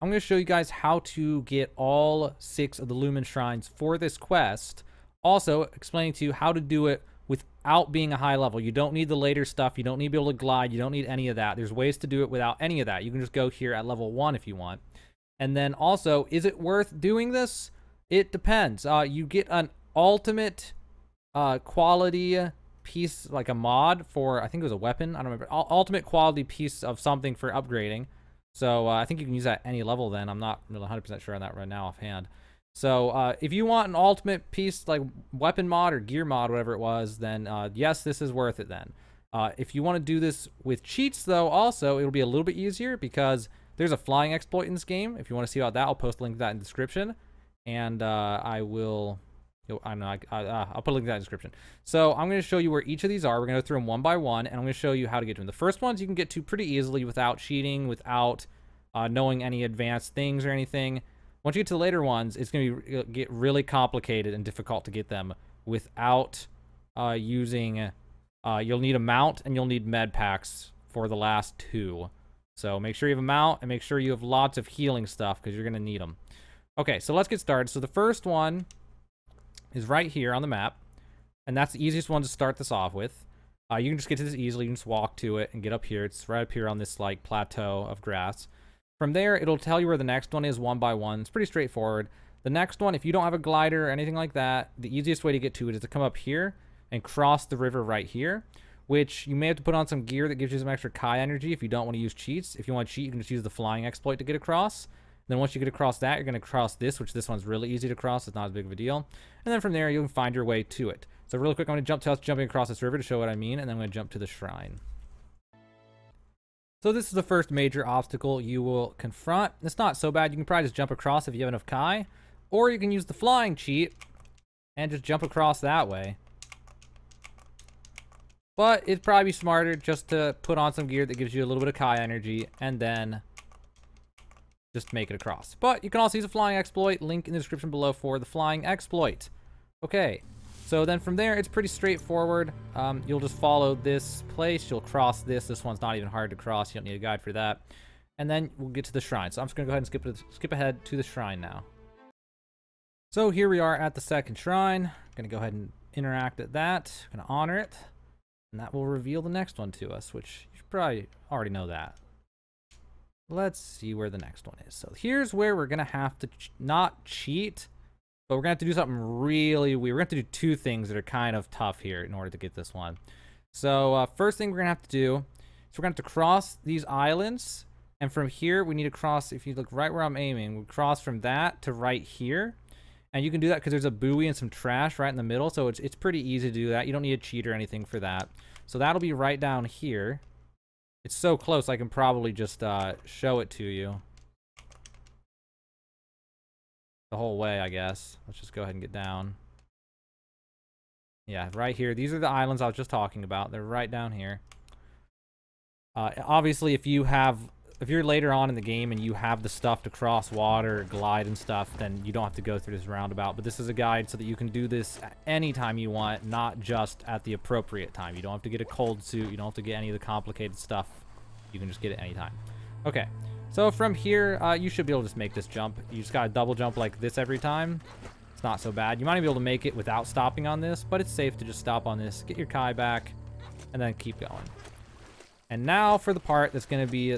I'm going to show you guys how to get all 6 of the Lumin Shrines for this quest. Also, explaining to you how to do it without being a high level. You don't need the later stuff. You don't need to be able to glide. You don't need any of that. There's ways to do it without any of that. You can just go here at level 1 if you want. And then also, is it worth doing this? It depends. You get an ultimate quality piece, like a mod for, I think it was a weapon. I don't remember. Ultimate quality piece of something for upgrading. So I think you can use that at any level then. I'm not really 100% sure on that right now offhand. So if you want an ultimate piece like weapon mod or gear mod, whatever it was, then yes, this is worth it then. If you want to do this with cheats though, also, it'll be a little bit easier because there's a flying exploit in this game. If you want to see about that, I'll post a link to that in the description. And I will... I'll put a link to that in the description. So I'm going to show you where each of these are. We're going to go through them one by one, and I'm going to show you how to get to them. The first ones you can get to pretty easily without cheating, without knowing any advanced things or anything. Once you get to the later ones, it's going to get really complicated and difficult to get them without using... you'll need a mount, and you'll need med packs for the last 2. So make sure you have a mount, and make sure you have lots of healing stuff, because you're going to need them. Okay, so let's get started. So the first one is right here on the map, and that's the easiest one to start this off with. You can just get to this easily. You can just walk to it and get up here. It's right up here on this like plateau of grass. From there, it'll tell you where the next one is one by one. It's pretty straightforward. The next one, if you don't have a glider or anything like that, the easiest way to get to it is to come up here and cross the river right here, which you may have to put on some gear that gives you some extra Kai energy if you don't want to use cheats. If you want to cheat, you can just use the flying exploit to get across. Then once you get across that, you're going to cross this, which this one's really easy to cross. It's not as big of a deal. And then from there, you can find your way to it. So really quick, I'm going to jump to us jumping across this river to show what I mean, and then I'm going to jump to the shrine. So this is the first major obstacle you will confront. It's not so bad. You can probably just jump across if you have enough Kai, or you can use the flying cheat and just jump across that way. But it'd probably be smarter just to put on some gear that gives you a little bit of Kai energy, and then just make it across. But you can also use a flying exploit. Link in the description below for the flying exploit. Okay, so then from there, it's pretty straightforward. You'll just follow this place. You'll cross this. This one's not even hard to cross. You don't need a guide for that. And then we'll get to the shrine. So I'm just going to go ahead and skip ahead to the shrine now. So here we are at the second shrine. I'm going to go ahead and interact at that. I'm going to honor it. And that will reveal the next one to us, which you should probably already know that. Let's see where the next one is. So here's where we're going to have to not cheat, but we're going to have to do something really weird. We're going to have to do 2 things that are kind of tough here in order to get this one. So first thing we're going to have to do is we're going to have to cross these islands. And from here, we need to cross, if you look right where I'm aiming, we cross from that to right here. And you can do that because there's a buoy and some trash right in the middle. So it's pretty easy to do that. You don't need a cheat or anything for that. So that'll be right down here. It's so close, I can probably just show it to you. The whole way, I guess. Let's just go ahead and get down. Yeah, right here. These are the islands I was just talking about. They're right down here. Obviously, if you're later on in the game and you have the stuff to cross water, glide and stuff, then you don't have to go through this roundabout. But this is a guide so that you can do this at any time you want, not just at the appropriate time. You don't have to get a cold suit. You don't have to get any of the complicated stuff. You can just get it anytime. Okay, so from here, you should be able to just make this jump. You just got to double jump like this every time. It's not so bad. You might be able to make it without stopping on this, but it's safe to just stop on this, get your Kai back, and then keep going. And now for the part that's going to be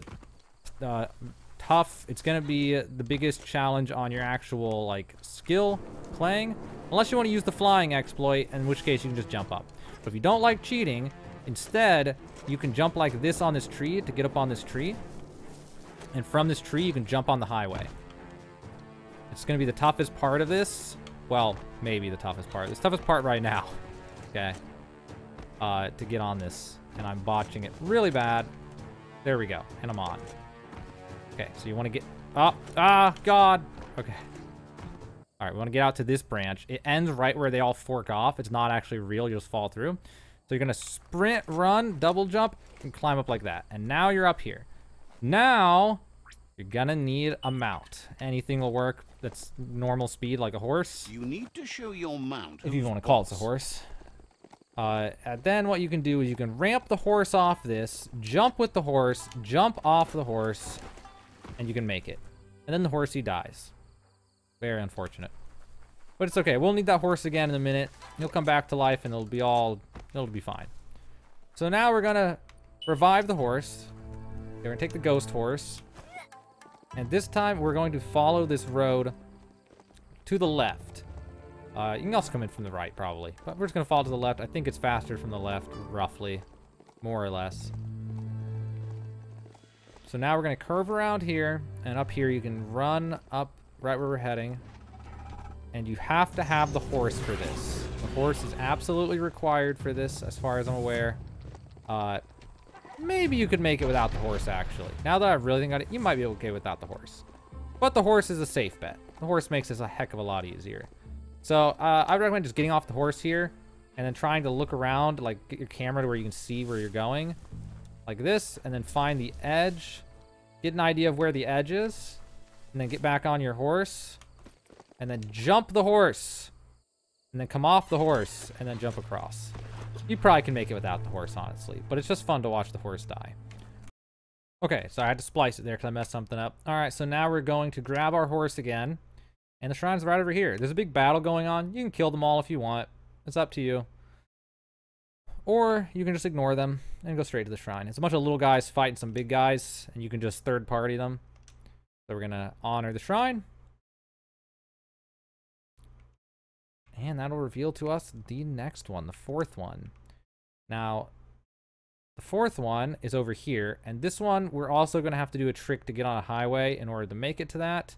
tough. It's going to be the biggest challenge on your actual like skill playing, unless you want to use the flying exploit, in which case you can just jump up. But if you don't like cheating, instead you can jump like this on this tree to get up on this tree, and from this tree you can jump on the highway. It's going to be the toughest part of this. Well, maybe the toughest part. It's the toughest part right now. Okay, to get on this, and I'm botching it really bad. There we go, and I'm on. Okay, so you want to get up. Ah, God. Okay. All right, we want to get out to this branch. It ends right where they all fork off. It's not actually real. You just fall through. So you're going to sprint, run, double jump, and climb up like that. And now you're up here. Now you're going to need a mount. Anything will work that's normal speed, like a horse. You need to show your mount. If you want to call it a horse. And then what you can do is you can ramp the horse off this, jump with the horse, jump off the horse, and you can make it. And then the horsey dies. Very unfortunate. But it's okay. We'll need that horse again in a minute. He'll come back to life and it'll be fine. So now we're gonna revive the horse. We're gonna take the ghost horse. And this time we're going to follow this road to the left. You can also come in from the right probably, but we're just gonna follow to the left. I think it's faster from the left, roughly, more or less. So now we're gonna curve around here, and up here you can run up right where we're heading. And you have to have the horse for this. The horse is absolutely required for this, as far as I'm aware. Maybe you could make it without the horse, actually. Now that I really think about it, you might be okay without the horse. But the horse is a safe bet. The horse makes this a heck of a lot easier. So I would recommend just getting off the horse here and then trying to look around, like get your camera to where you can see where you're going. Like this, and then find the edge. Get an idea of where the edge is. And then get back on your horse. And then jump the horse. And then come off the horse. And then jump across. You probably can make it without the horse, honestly. But it's just fun to watch the horse die. Okay, so I had to splice it there because I messed something up. Alright, so now we're going to grab our horse again. And the shrine's right over here. There's a big battle going on. You can kill them all if you want. It's up to you. Or you can just ignore them and go straight to the shrine. It's a bunch of little guys fighting some big guys. And you can just third party them. So we're going to honor the shrine. And that'll reveal to us the next one, the fourth one. Now, the fourth one is over here. And this one, we're also going to have to do a trick to get on a highway in order to make it to that.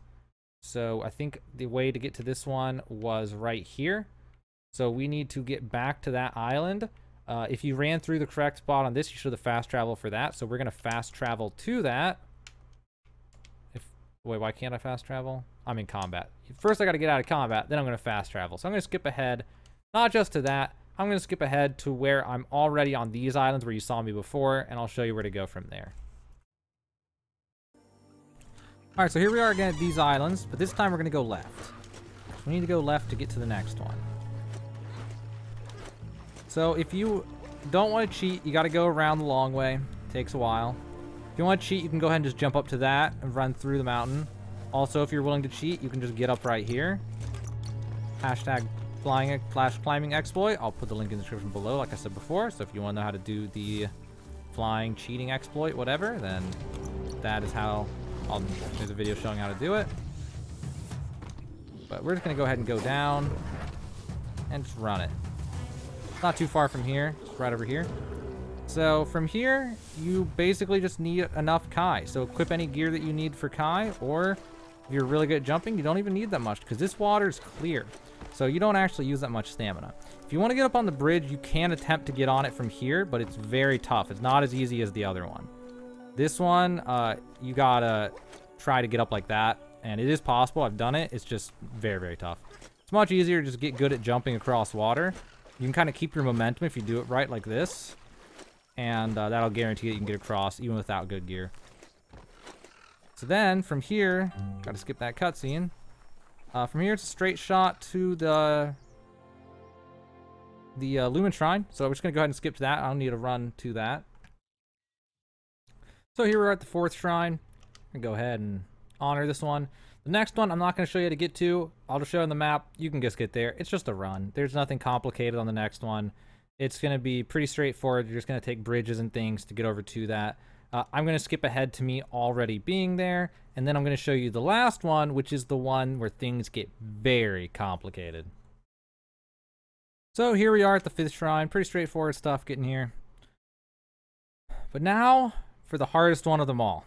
So I think the way to get to this one was right here. So we need to get back to that island. If you ran through the correct spot on this, you should have fast travel for that. So we're going to fast travel to that. Wait, why can't I fast travel? I'm in combat. First, I got to get out of combat. Then I'm going to fast travel. So I'm going to skip ahead. Not just to that. I'm going to skip ahead to where I'm already on these islands where you saw me before. And I'll show you where to go from there. Alright, so here we are again at these islands. But this time we're going to go left. We need to go left to get to the next one. So if you don't want to cheat, you got to go around the long way. It takes a while. If you want to cheat, you can go ahead and just jump up to that and run through the mountain. Also, if you're willing to cheat, you can just get up right here. Hashtag climbing exploit. I'll put the link in the description below, like I said before. So if you want to know how to do the flying cheating exploit, whatever, then that is how there's a video showing how to do it. But we're just going to go ahead and go down and just run it. It's not too far from here. It's right over here. So from here, you basically just need enough Kai. So equip any gear that you need for Kai, or if you're really good at jumping, you don't even need that much because this water is clear. So you don't actually use that much stamina. If you want to get up on the bridge, you can attempt to get on it from here, but it's very tough. It's not as easy as the other one. This one, you gotta try to get up like that, and it is possible. I've done it. It's just very, very tough. It's much easier to just get good at jumping across water. You can kind of keep your momentum if you do it right like this. And that'll guarantee that you can get across even without good gear. So then, from here, gotta skip that cutscene. From here, it's a straight shot to the Lumin Shrine. So we're just gonna go ahead and skip to that. I don't need to run to that. So here we're at the fourth shrine. I'm gonna go ahead and honor this one. The next one, I'm not gonna show you how to get to. I'll just show you on the map. You can just get there. It's just a run. There's nothing complicated on the next one. It's going to be pretty straightforward. You're just going to take bridges and things to get over to that. I'm going to skip ahead to me already being there. And then I'm going to show you the last one, which is the one where things get very complicated. So here we are at the fifth shrine. Pretty straightforward stuff getting here. But now for the hardest one of them all.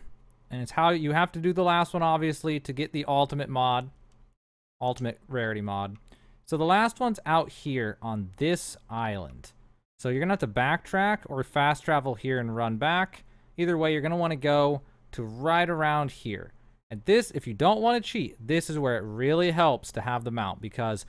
And it's how you have to do the last one, obviously, to get the ultimate mod. Ultimate rarity mod. So the last one's out here on this island. So you're going to have to backtrack or fast travel here and run back. Either way, you're going to want to go to right around here. And this, if you don't want to cheat, this is where it really helps to have the mount. Because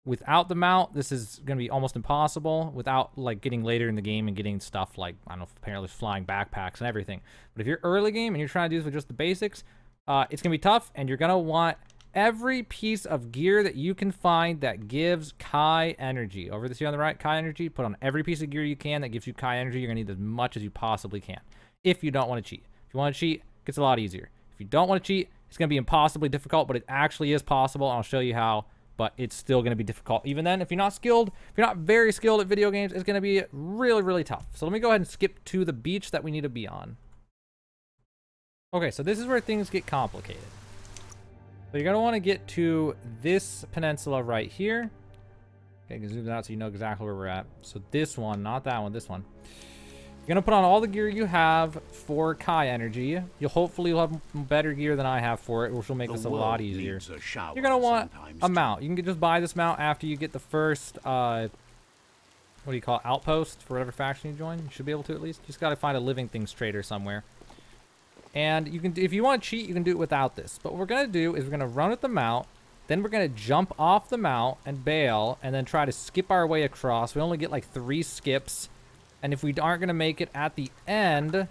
without the mount, this is going to be almost impossible. Without like getting later in the game and getting stuff like, I don't know, apparently flying backpacks and everything. But if you're early game and you're trying to do this with just the basics, it's going to be tough. And you're going to want every piece of gear that you can find that gives Kai energy. Over this here on the right, Kai energy. Put on every piece of gear you can that gives you Kai energy. You're going to need as much as you possibly can if you don't want to cheat. If you want to cheat, it gets a lot easier. If you don't want to cheat, It's going to be impossibly difficult, but it actually is possible. I'll show you how, but it's still going to be difficult. Even then, if you're not skilled, if you're not very skilled at video games, it's going to be really, really tough. So let me go ahead and skip to the beach that we need to be on. Okay, so this is where things get complicated. So you're going to want to get to this peninsula right here. Okay, you can zoom out so you know exactly where we're at. So this one, not that one, this one. You're going to put on all the gear you have for Kai energy. You'll hopefully have better gear than I have for it, which will make this a lot easier. You're going to want a mount. You can just buy this mount after you get the first, what do you call it, outpost for whatever faction you join. You should be able to at least. Just got to find a living things trader somewhere. And you can, if you want to cheat, you can do it without this. But what we're going to do is we're going to run with the mount. Then we're going to jump off the mount and bail and then try to skip our way across. We only get like 3 skips. And if we aren't going to make it at the end,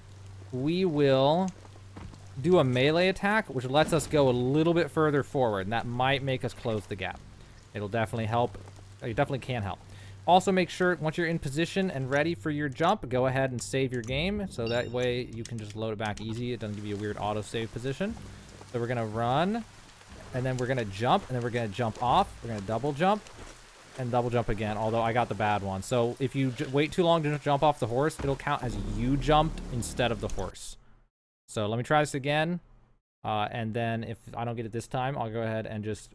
we will do a melee attack, which lets us go a little bit further forward. And that might make us close the gap. It'll definitely help. It definitely can help. Also, make sure once you're in position and ready for your jump, go ahead and save your game. So that way you can just load it back easy. It doesn't give you a weird auto-save position. So we're going to run. And then we're going to jump. And then we're going to jump off. We're going to double jump. And double jump again, although I got the bad one. So if you wait too long to jump off the horse, it'll count as you jumped instead of the horse. So let me try this again. And then if I don't get it this time, I'll go ahead and just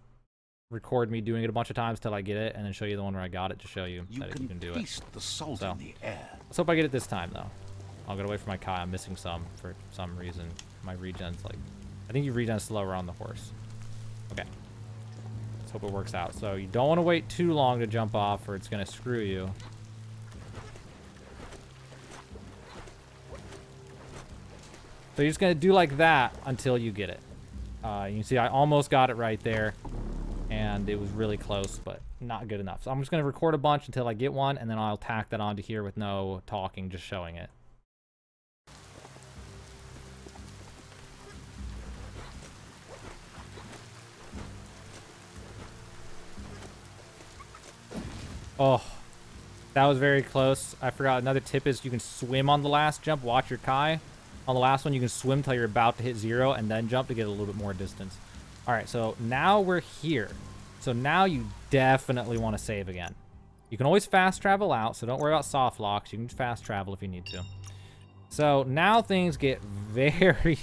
record me doing it a bunch of times till I get it, and then show you the one where I got it to show you that you can do it. The salt in the air. Let's hope I get it this time, though. I'll get away from my Kai. I'm missing some for some reason. My regen's like... I think you regen slower on the horse. Okay. Hope it works out. So you don't want to wait too long to jump off or it's going to screw you. So you're just going to do like that until you get it. You can see I almost got it right there and it was really close, but not good enough. So I'm just going to record a bunch until I get one, and then I'll tack that onto here with no talking, just showing it. Oh, that was very close. I forgot another tip is you can swim on the last jump. Watch your Kai. On the last one, you can swim till you're about to hit 0 and then jump to get a little bit more distance. All right, so now we're here. So now you definitely want to save again. You can always fast travel out, so don't worry about soft locks. You can fast travel if you need to. So now things get very,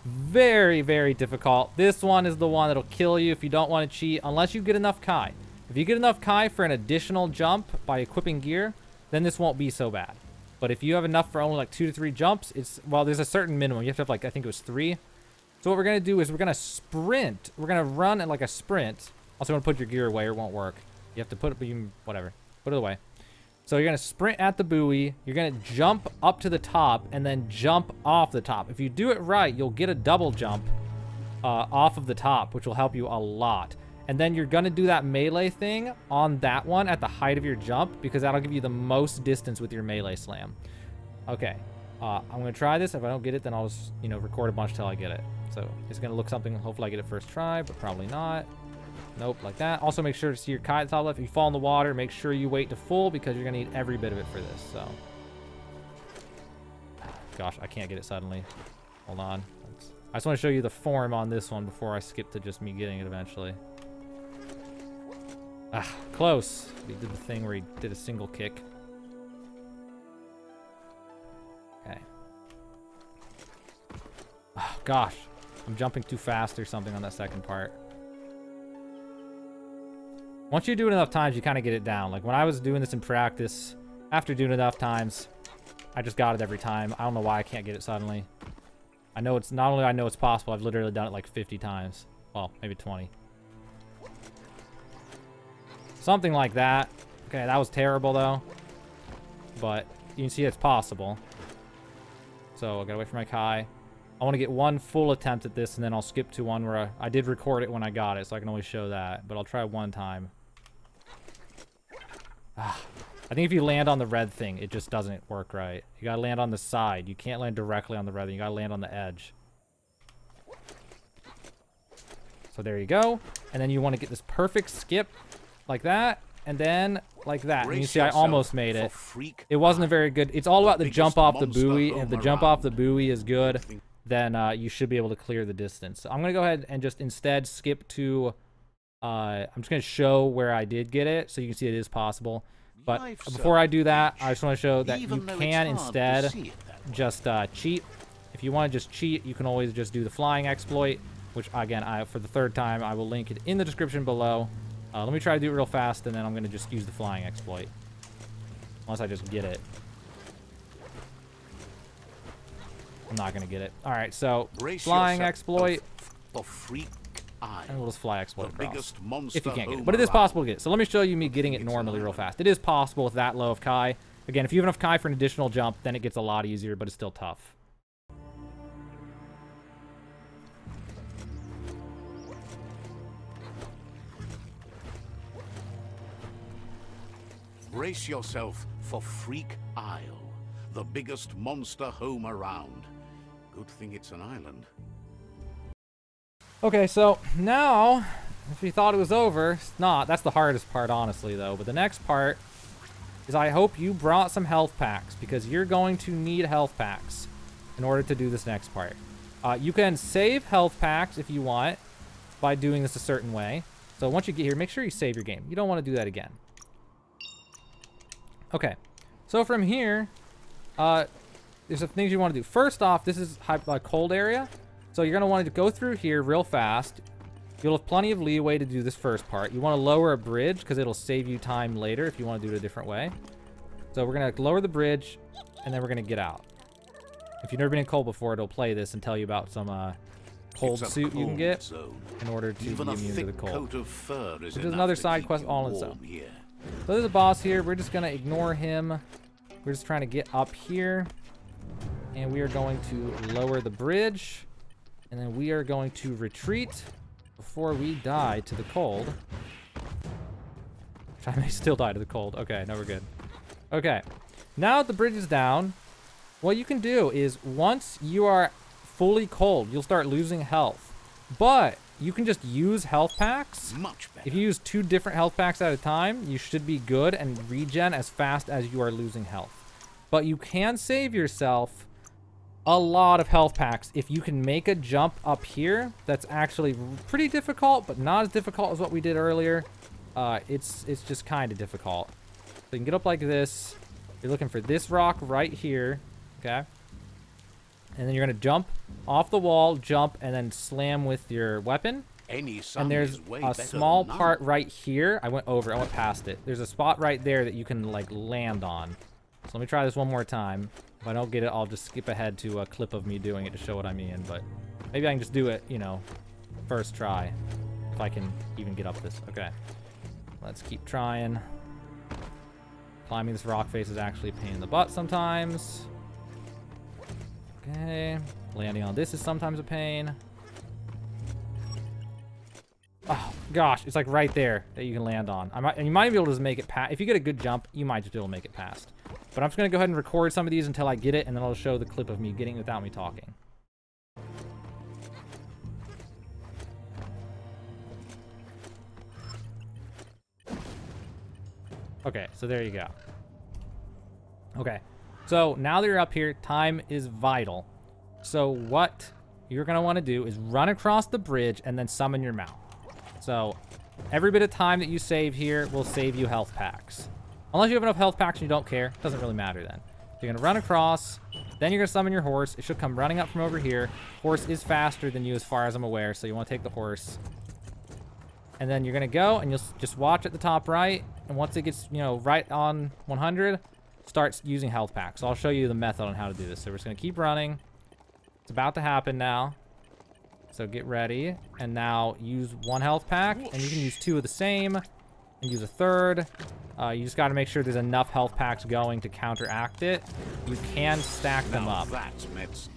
very, very difficult. This one is the one that'll kill you if you don't want to cheat, unless you get enough Kai. If you get enough Kai for an additional jump by equipping gear, then this won't be so bad. But if you have enough for only like 2 to 3 jumps, it's, well, there's a certain minimum. You have to have like, I think it was 3. So what we're going to do is we're going to sprint. We're going to run at like a sprint. Also, going to put your gear away or it won't work. You have to put it, whatever. Put it away. So you're going to sprint at the buoy. You're going to jump up to the top and then jump off the top. If you do it right, you'll get a double jump off of the top, which will help you a lot. And then you're going to do that melee thing on that one at the height of your jump, because that'll give you the most distance with your melee slam. Okay. I'm going to try this. If I don't get it, then I'll just, record a bunch till I get it. So it's going to look something. Hopefully I get it first try, but probably not. Nope, like that. Also, make sure to see your Kai at the top left. If you fall in the water, make sure you wait to full, because you're going to need every bit of it for this. So, gosh, I can't get it suddenly. Hold on. I just want to show you the form on this one before I skip to just me getting it eventually. Ah, close. He did the thing where he did a single kick. Okay. Oh, gosh. I'm jumping too fast or something on that second part. Once you do it enough times, you kind of get it down. Like when I was doing this in practice, after doing it enough times, I just got it every time. I don't know why I can't get it suddenly. I know it's, not only I know it's possible, I've literally done it like 50 times. Well, maybe 20. Something like that. Okay, that was terrible though. But you can see it's possible. So I gotta wait for my Kai. I want to get one full attempt at this, and then I'll skip to one where I did record it when I got it, so I can always show that. But I'll try one time. I think if you land on the red thing, it just doesn't work right. You gotta land on the side. You can't land directly on the red thing. You gotta land on the edge. So there you go. And then you want to get this perfect skip like that, and then like that. And you see I almost made it. It wasn't a very good... It's all about the jump off the buoy, and if the jump off the buoy is good, then you should be able to clear the distance. So I'm going to go ahead and just instead skip to... I'm just going to show where I did get it, so you can see it is possible. But before I do that, I just want to show that you can instead just cheat. If you want to just cheat, you can always just do the flying exploit, which, again, for the third time, I will link it in the description below. Let me try to do it real fast, and then I'm going to just use the flying exploit. Unless I just get it. I'm not going to get it. All right, so flying exploit. For Freek Isle, and we'll just fly exploit across. If you can't get it. home But it is around. possible to get it. So let me show you me getting it normally real fast. It is possible with that low of Kai. Again, if you have enough Kai for an additional jump, then it gets a lot easier, but it's still tough. Brace yourself for Freek Isle, the biggest monster home around. Good thing it's an island. Okay, so now, if you thought it was over, it's not. That's the hardest part, honestly, though. But the next part is I hope you brought some health packs, because you're going to need health packs in order to do this next part. You can save health packs if you want by doing this a certain way. So once you get here, make sure you save your game. You don't want to do that again. Okay, so from here, there's some things you want to do. First off, this is a cold area. So you're going to want to go through here real fast. You'll have plenty of leeway to do this first part. You want to lower a bridge because it'll save you time later if you want to do it a different way. So we're going to lower the bridge, and then we're going to get out. If you've never been in cold before, it'll play this and tell you about some cold suit you can get in order to be immune to the cold. Which is another side quest all on its own. So there's a boss here. We're just going to ignore him. We're just trying to get up here. And we are going to lower the bridge. And then we are going to retreat before we die to the cold. Which I may still die to the cold. Okay, no, we're good. Okay, now that the bridge is down, what you can do is once you are fully cold, you'll start losing health. But you can just use health packs. Much better. If you use 2 different health packs at a time, you should be good and regen as fast as you are losing health. But you can save yourself a lot of health packs if you can make a jump up here. That's actually pretty difficult, but not as difficult as what we did earlier. It's just kind of difficult. So you can get up like this. You're looking for this rock right here, okay? And then you're gonna jump off the wall, jump, and then slam with your weapon. And there's a small part right here. I went past it. There's a spot right there that you can like land on. So let me try this one more time. If I don't get it, I'll just skip ahead to a clip of me doing it to show what I mean. But maybe I can just do it, you know, first try. If I can even get up this. Okay. Let's keep trying. Climbing this rock face is actually a pain in the butt sometimes. Okay. Landing on this is sometimes a pain. Oh, gosh. It's like right there that you can land on. And you might be able to just make it past. If you get a good jump, you might just be able to make it past. But I'm just going to go ahead and record some of these until I get it, and then I'll show the clip of me getting it without me talking. Okay, so there you go. Okay, so now that you're up here, time is vital. So what you're going to want to do is run across the bridge and then summon your mount. So every bit of time that you save here will save you health packs. Unless you have enough health packs and you don't care. It doesn't really matter then. You're going to run across. Then you're going to summon your horse. It should come running up from over here. Horse is faster than you as far as I'm aware, so you want to take the horse. And then you're going to go, and you'll just watch at the top right. And once it gets, you know, right on 100, start using health packs. So I'll show you the method on how to do this. So we're just going to keep running. It's about to happen now. So get ready. And now use 1 health pack, and you can use 2 of the same. And use a 3rd. You just got to make sure there's enough health packs going to counteract it. You can stack them up. That's medicine.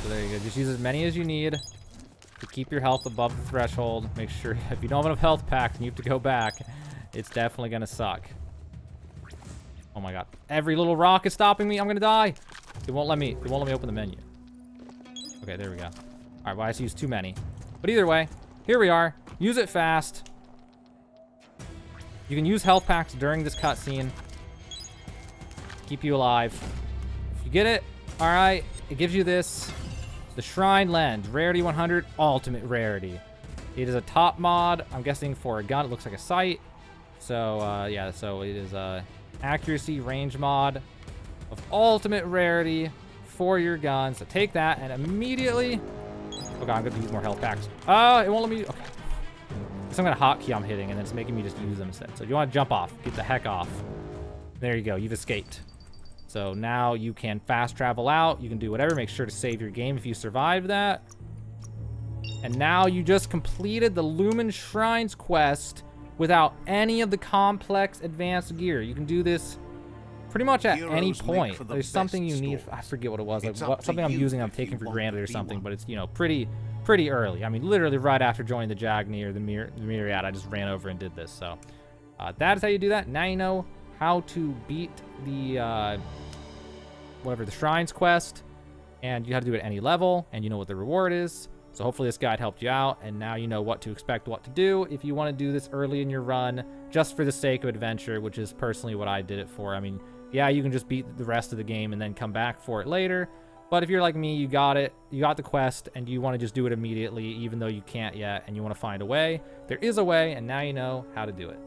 So there you go. Just use as many as you need to keep your health above the threshold. Make sure if you don't have enough health packs and you have to go back, it's definitely going to suck. Oh my god. Every little rock is stopping me. I'm going to die. It won't let me open the menu. Okay, there we go. All right, well, I just used too many. But either way, here we are. Use it fast. You can use health packs during this cutscene. Keep you alive. If you get it, all right, it gives you this. The Shrine Lens, rarity 100, ultimate rarity. It is a top mod, I'm guessing for a gun. It looks like a sight. So, yeah, so it is a accuracy range mod of ultimate rarity for your gun. So take that and immediately... Oh, God, I'm going to use more health packs. Oh, it won't let me... Okay. Some kind of hotkey I'm hitting, and then it's making me just use them instead. So if you want to jump off, get the heck off. There you go. You've escaped. So now you can fast travel out. You can do whatever. Make sure to save your game if you survive that. And now you just completed the Lumin Shrines quest without any of the complex advanced gear. You can do this pretty much at any point. There's something you need. I forget what it was. Like something I'm using, I'm taking for granted or something. But it's, you know, pretty early. I mean, literally right after joining the Jagni or the Myriad, I just ran over and did this. So that is how you do that. Now you know how to beat the whatever the Shrines quest, and you have to do it at any level, and you know what the reward is. So hopefully this guide helped you out, and now you know what to expect, what to do if you want to do this early in your run, just for the sake of adventure, which is personally what I did it for. I mean, yeah, you can just beat the rest of the game and then come back for it later, but if you're like me, you got it, you got the quest, and you want to just do it immediately, even though you can't yet, and you want to find a way, there is a way, and now you know how to do it.